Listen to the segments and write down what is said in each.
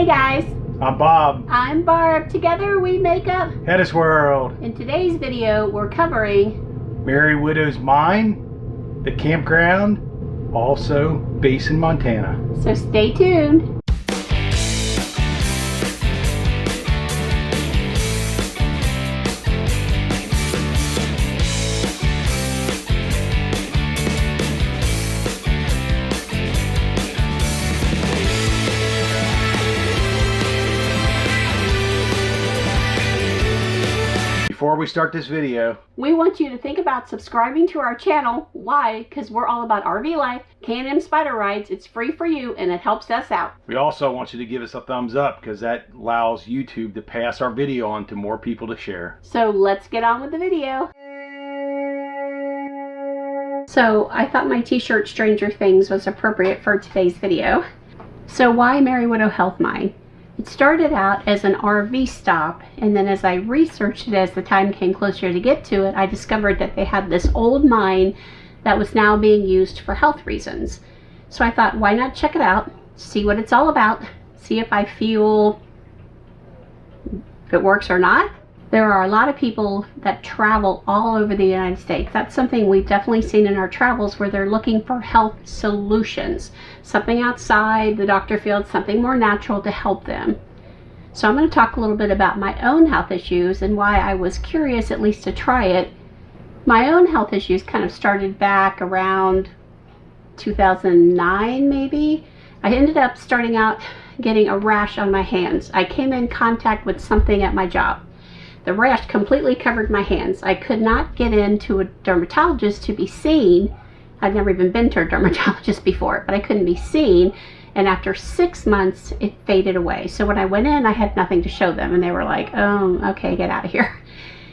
Hey guys, I'm Bob. I'm Barb. Together we make up HetteshWorld. In today's video, we're covering Merry Widow's Mine, the campground, also Basin, Montana. So stay tuned. Before we start this video, we want you to think about subscribing to our channel. Why? Because we're all about RV life, K&M spider rides. It's free for you and it helps us out. we also want you to give us a thumbs up because that allows YouTube to pass our video on to more people to share. So let's get on with the video. So I thought my t-shirt Stranger Things was appropriate for today's video. So why Merry Widow Health Mine? It started out as an RV stop, and then as I researched it as the time came closer to get to it, I discovered that they had this old mine that was now being used for health reasons. So I thought, why not check it out, see what it's all about, see if I feel if it works or not. There are a lot of people that travel all over the United States. That's something we've definitely seen in our travels, where they're looking for health solutions. Something outside the doctor field, something more natural to help them. So I'm going to talk a little bit about my own health issues and why I was curious at least to try it. My own health issues kind of started back around 2009 maybe. I ended up starting out getting a rash on my hands. I came in contact with something at my job. The rash completely covered my hands. I could not get into a dermatologist to be seen. I'd never even been to a dermatologist before, but I couldn't be seen. And after 6 months, it faded away. So when I went in, I had nothing to show them. And they were like, oh, okay, get out of here.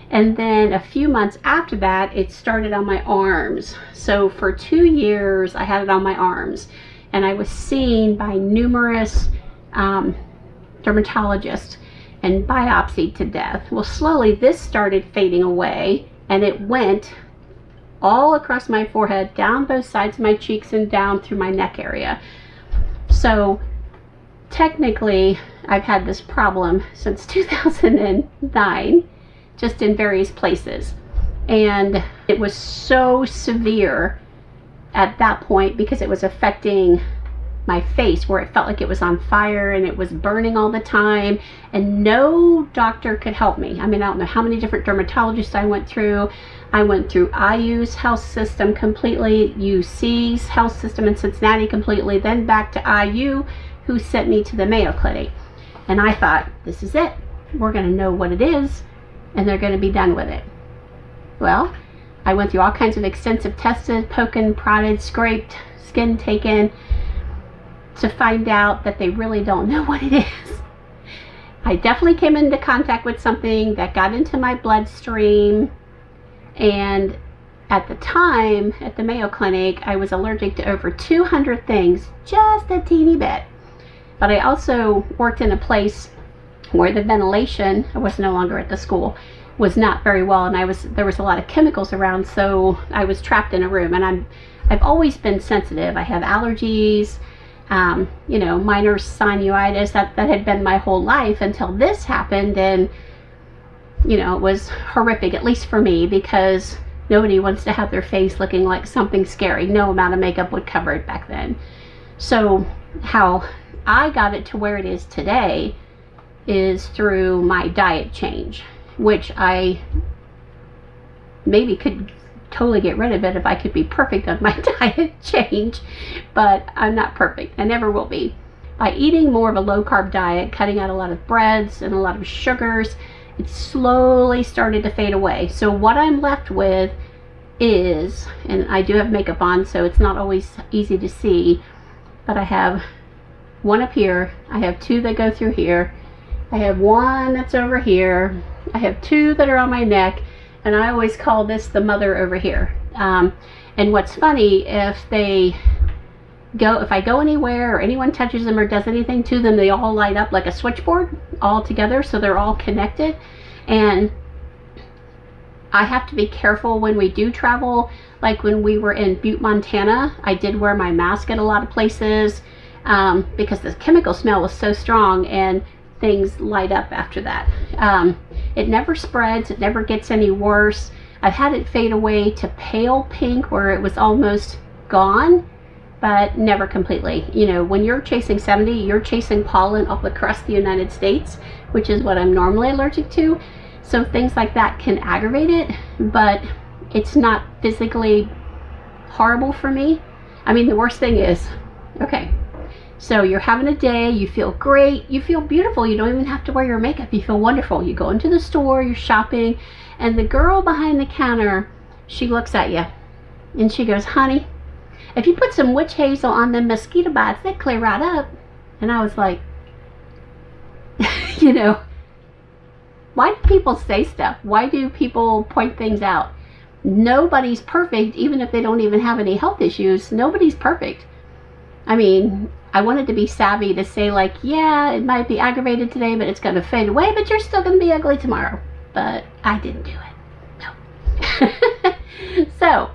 And then a few months after that, it started on my arms. So for 2 years, I had it on my arms. And I was seen by numerous dermatologists and biopsied to death. Well, slowly this started fading away, and it went all across my forehead, down both sides of my cheeks, and down through my neck area. So technically, I've had this problem since 2009, just in various places. And it was so severe at that point because it was affecting my face, where it felt like it was on fire and it was burning all the time, and no doctor could help me. I mean, I don't know how many different dermatologists I went through. I went through IU's health system completely, UC's health system in Cincinnati completely, then back to IU, who sent me to the Mayo Clinic. And I thought, this is it. We're going to know what it is, and they're going to be done with it. Well, I went through all kinds of extensive tests, poking, prodded, scraped, skin taken, to find out that they really don't know what it is. I definitely came into contact with something that got into my bloodstream, and at the time at the Mayo Clinic I was allergic to over 200 things, just a teeny bit. But I also worked in a place where the ventilation, I was no longer at the school, was not very well, and there was a lot of chemicals around, so I was trapped in a room. And I've always been sensitive. I have allergies, you know, minor sinusitis, that had been my whole life until this happened. And you know, it was horrific, at least for me, because nobody wants to have their face looking like something scary. No amount of makeup would cover it back then. So how I got it to where it is today is through my diet change, which I maybe could totally get rid of it if I could be perfect on my diet change, but I'm not perfect. I never will be. By eating more of a low-carb diet, cutting out a lot of breads and a lot of sugars, it slowly started to fade away. So what I'm left with is, and I do have makeup on, so it's not always easy to see, but I have one up here, I have two that go through here, I have one that's over here, I have two that are on my neck, and I always call this the mother over here. And what's funny, if I go anywhere or anyone touches them or does anything to them, they all light up like a switchboard all together, so they're all connected. And I have to be careful when we do travel. Like when we were in Butte, Montana, I did wear my mask at a lot of places. because the chemical smell was so strong and things light up after that. It never spreads, it never gets any worse. I've had it fade away to pale pink where it was almost gone, but never completely. You know, when you're chasing 70, you're chasing pollen off across the United States, which is what I'm normally allergic to. So things like that can aggravate it, but it's not physically horrible for me. I mean, the worst thing is, okay, so you're having a day, you feel great, you feel beautiful, you don't even have to wear your makeup, you feel wonderful. You go into the store, you're shopping, and the girl behind the counter, she looks at you and she goes, honey, if you put some witch hazel on them mosquito bites, they clear right up. And I was like, you know, why do people say stuff? Why do people point things out? Nobody's perfect, even if they don't even have any health issues. Nobody's perfect. I mean, I wanted to be savvy to say like, yeah, it might be aggravated today, but it's going to fade away, but you're still going to be ugly tomorrow. But I didn't do it. No. So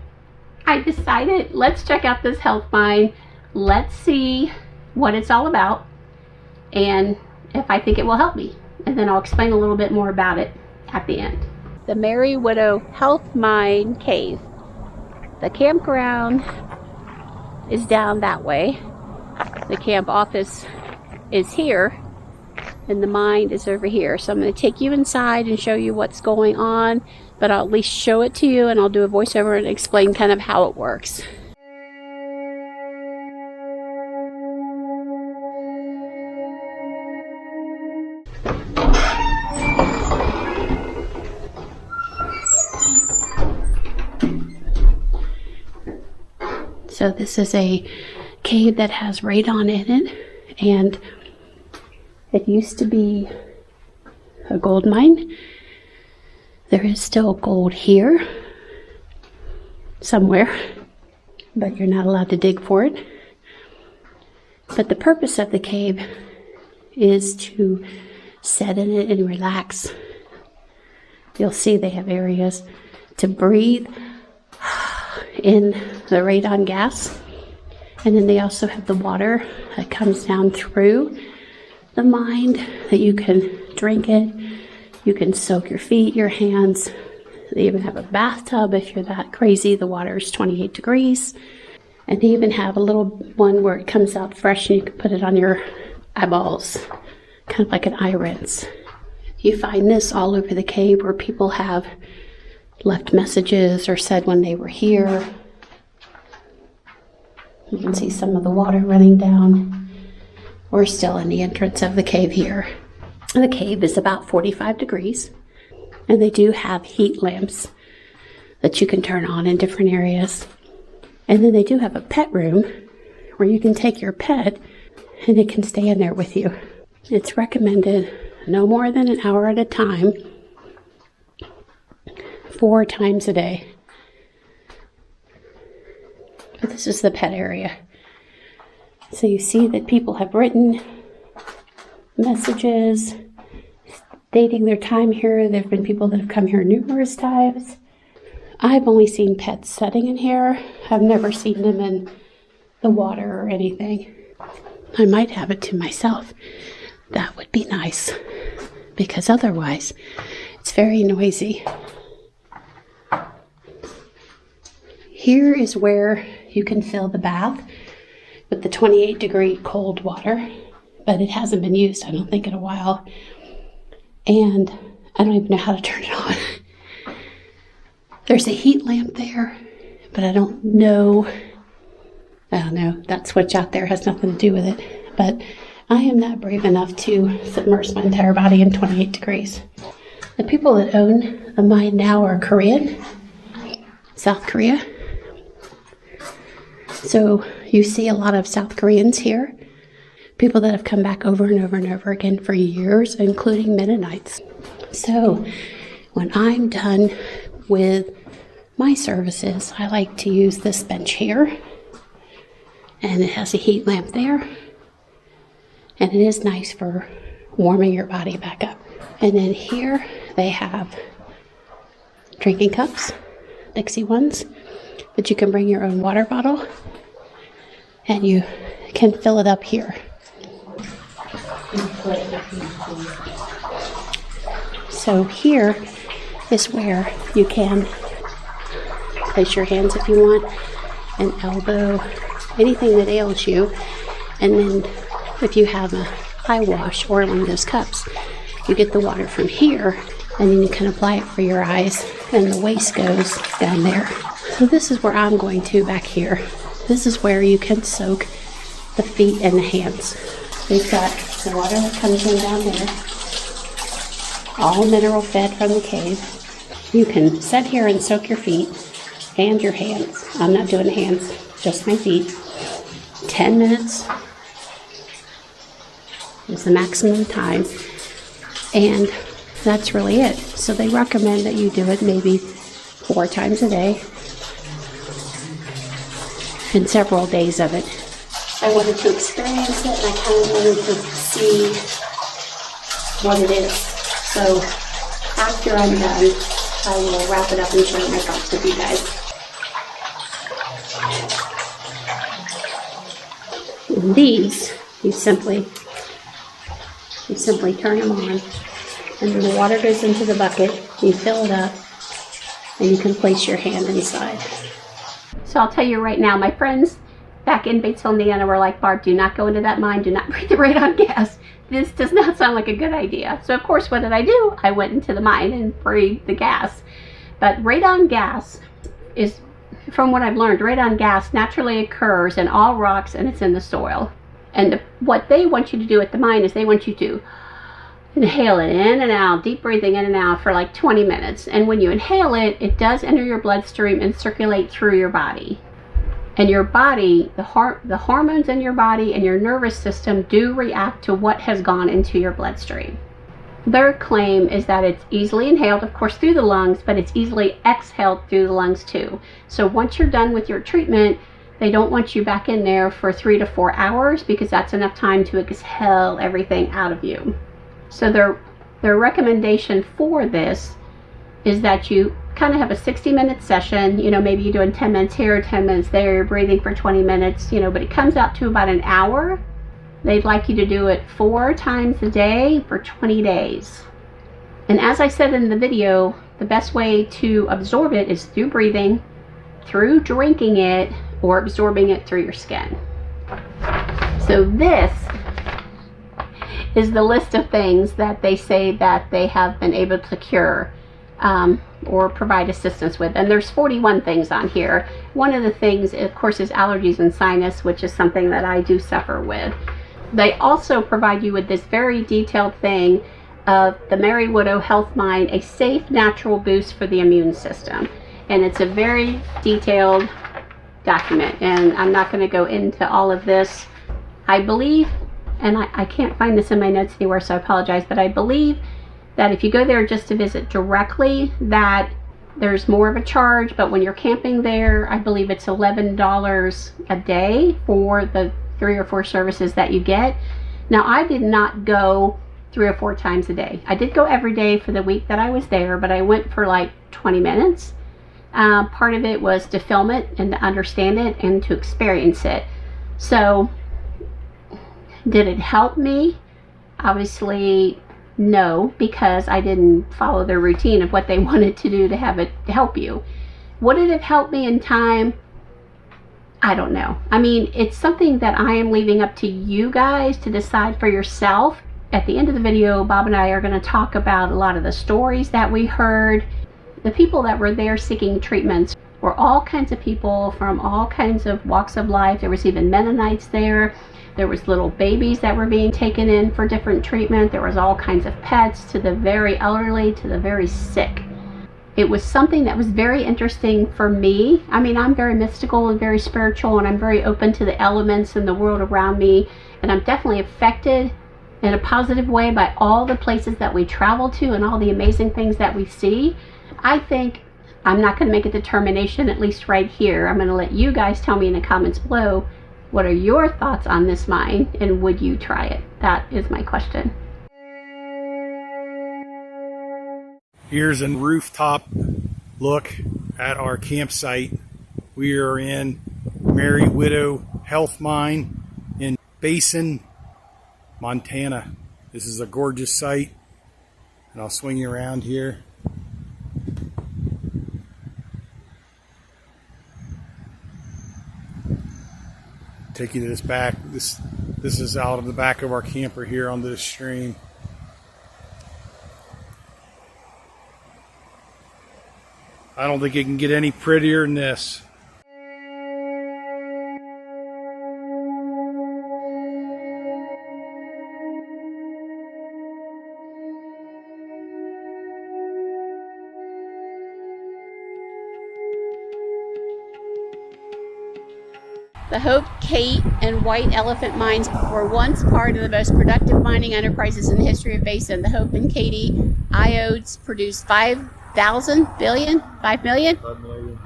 I decided, let's check out this health mine. Let's see what it's all about and if I think it will help me. And then I'll explain a little bit more about it at the end. The Merry Widow Health Mine Cave. The campground is down that way. The camp office is here and the mine is over here. So I'm going to take you inside and show you what's going on, but I'll at least show it to you and I'll do a voiceover and explain kind of how it works. So this is a cave that has radon in it, and it used to be a gold mine. There is still gold here somewhere, but you're not allowed to dig for it. But the purpose of the cave is to sit in it and relax. You'll see they have areas to breathe in the radon gas, and then they also have the water that comes down through the mine that you can drink it, you can soak your feet, your hands. They even have a bathtub if you're that crazy. The water is 28 degrees, and they even have a little one where it comes out fresh and you can put it on your eyeballs, kind of like an eye rinse. You find this all over the cave where people have left messages or said when they were here. You can see some of the water running down. We're still in the entrance of the cave here. The cave is about 45 degrees, and they do have heat lamps that you can turn on in different areas. And then they do have a pet room where you can take your pet and it can stay in there with you. It's recommended no more than an hour at a time, 4 times a day. But this is the pet area. So you see that people have written messages stating their time here. There have been people that have come here numerous times. I've only seen pets sitting in here. I've never seen them in the water or anything. I might have it to myself. That would be nice, because otherwise it's very noisy. Here is where you can fill the bath with the 28-degree cold water, but it hasn't been used, I don't think, in a while. And I don't even know how to turn it on. There's a heat lamp there, but I don't know. That switch out there has nothing to do with it. But I am not brave enough to submerge my entire body in 28 degrees. The people that own the mine now are Korean, South Korea. So you see a lot of South Koreans here. People that have come back over and over and over again for years, including Mennonites. So when I'm done with my services, I like to use this bench here. And it has a heat lamp there. And it is nice for warming your body back up. And then here they have drinking cups, Dixie ones, but you can bring your own water bottle. And you can fill it up here. So here is where you can place your hands if you want, an elbow, anything that ails you. And then if you have a eye wash or one of those cups, you get the water from here, and then you can apply it for your eyes, and the waste goes down there. So this is where I'm going to back here. This is where you can soak the feet and the hands. We've got the water that comes in down there, all mineral fed from the cave. You can sit here and soak your feet and your hands. I'm not doing the hands, just my feet. 10 minutes is the maximum time, and that's really it. So they recommend that you do it maybe 4 times a day and several days of it. I wanted to experience it, and I kind of wanted to see what it is. So after I'm done, I will wrap it up and share my thoughts with you guys. And these, you simply turn them on, and then the water goes into the bucket, you fill it up, and you can place your hand inside. So I'll tell you right now, my friends back in Batesville, Indiana were like, Barb, do not go into that mine, do not breathe the radon gas. This does not sound like a good idea. So of course, what did I do? I went into the mine and breathed the gas. But radon gas is, from what I've learned, radon gas naturally occurs in all rocks, and it's in the soil. And what they want you to do at the mine is they want you to inhale it in and out, deep breathing in and out for like 20 minutes. And when you inhale it, it does enter your bloodstream and circulate through your body. And your body, the hormones in your body and your nervous system do react to what has gone into your bloodstream. Their claim is that it's easily inhaled, of course, through the lungs, but it's easily exhaled through the lungs too. So once you're done with your treatment, they don't want you back in there for 3 to 4 hours, because that's enough time to exhale everything out of you. So their recommendation for this is that you kind of have a 60-minute session. You know, maybe you're doing 10 minutes here, 10 minutes there, you're breathing for 20 minutes, you know, but it comes out to about an hour. They'd like you to do it 4 times a day for 20 days. And as I said in the video, the best way to absorb it is through breathing, through drinking it, or absorbing it through your skin. So this is the list of things that they say that they have been able to cure or provide assistance with. And there's 41 things on here. One of the things, of course, is allergies and sinus, which is something that I do suffer with. They also provide you with this very detailed thing of the Mary Widow Health Mind, a safe natural boost for the immune system. And it's a very detailed document, and I'm not going to go into all of this. I believe, and I can't find this in my notes anywhere, so I apologize, but I believe that if you go there just to visit directly, that there's more of a charge, but when you're camping there, I believe it's $11 a day for the 3 or 4 services that you get. Now, I did not go 3 or 4 times a day. I did go every day for the week that I was there, but I went for like 20 minutes. Part of it was to film it and to understand it and to experience it. So, did it help me? Obviously, no, because I didn't follow their routine of what they wanted to do to have it help you. Would it have helped me in time? I don't know. I mean, it's something that I am leaving up to you guys to decide for yourself. At the end of the video, Bob and I are going to talk about a lot of the stories that we heard. The people that were there seeking treatments were all kinds of people from all kinds of walks of life. There was even Mennonites there. There was little babies that were being taken in for different treatment. There was all kinds of pets, to the very elderly, to the very sick. It was something that was very interesting for me. I mean, I'm very mystical and very spiritual, and I'm very open to the elements and the world around me. And I'm definitely affected in a positive way by all the places that we travel to and all the amazing things that we see. I think I'm not going to make a determination, at least right here. I'm going to let you guys tell me in the comments below, what are your thoughts on this mine, and would you try it? That is my question. Here's a rooftop look at our campsite. We are in Mary Widow Health Mine in Basin, Montana. This is a gorgeous site, and I'll swing you around here. Take you to this back. This is out of the back of our camper here onto the stream. I don't think it can get any prettier than this. The Hope, Kate, and White Elephant mines were once part of the most productive mining enterprises in the history of Basin. The Hope and Katy iodes produced 5 million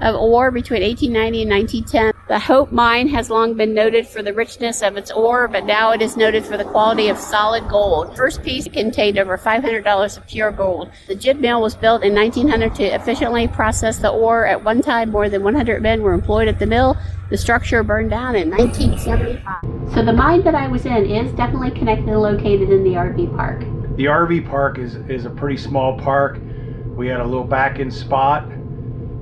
of ore between 1890 and 1910. The Hope mine has long been noted for the richness of its ore, but now it is noted for the quality of solid gold. First piece contained over $500 of pure gold. The Jib mill was built in 1900 to efficiently process the ore. At one time, more than 100 men were employed at the mill. The structure burned down in 1975. So the mine that I was in is definitely connected and located in the RV park. The RV park is a pretty small park. We had a little back-in spot.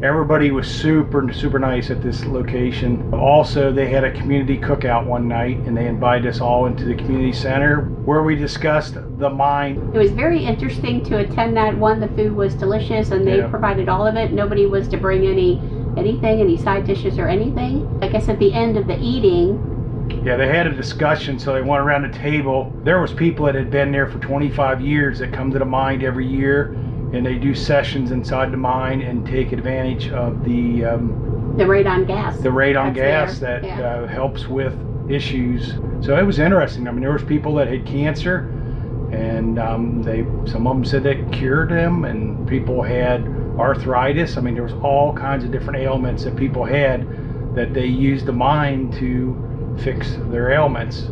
Everybody was super nice at this location. Also, they had a community cookout one night, and they invited us all into the community center where we discussed the mine. It was very interesting to attend that one. The food was delicious, and they provided all of it. Nobody was to bring any side dishes or anything. I guess at the end of the eating, yeah, they had a discussion, so they went around the table. There was people that had been there for 25 years that come to the mine every year, and they do sessions inside the mine and take advantage of the radon gas. The radon gas that helps with issues. So it was interesting. I mean, there was people that had cancer, and some of them said that cured them, and people had arthritis. I mean, there was all kinds of different ailments that people had that they used the mine to fix their ailments.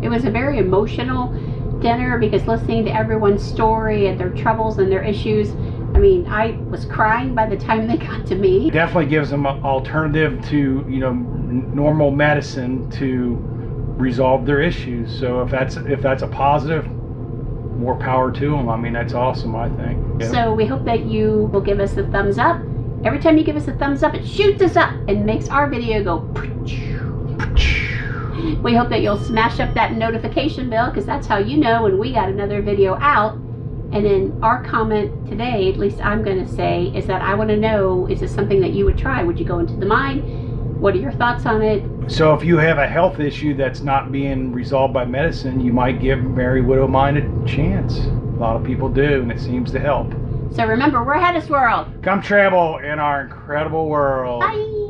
It was a very emotional dinner because listening to everyone's story and their troubles and their issues, I mean, I was crying by the time they got to me. It definitely gives them an alternative to, normal medicine to resolve their issues. So if that's a positive, more power to them. I mean, that's awesome, I think. Yeah. So we hope that you will give us a thumbs up. Every time you give us a thumbs up, it shoots us up and makes our video go. We hope that you'll smash up that notification bell, because that's how you know when we got another video out. And then our comment today, at least I'm going to say, is that I want to know, is this something that you would try? Would you go into the mine? What are your thoughts on it? So if you have a health issue that's not being resolved by medicine, you might give Mary Widow Mine a chance. A lot of people do, and it seems to help. So remember, we're HetteshWorld. Come travel in our incredible world. Bye.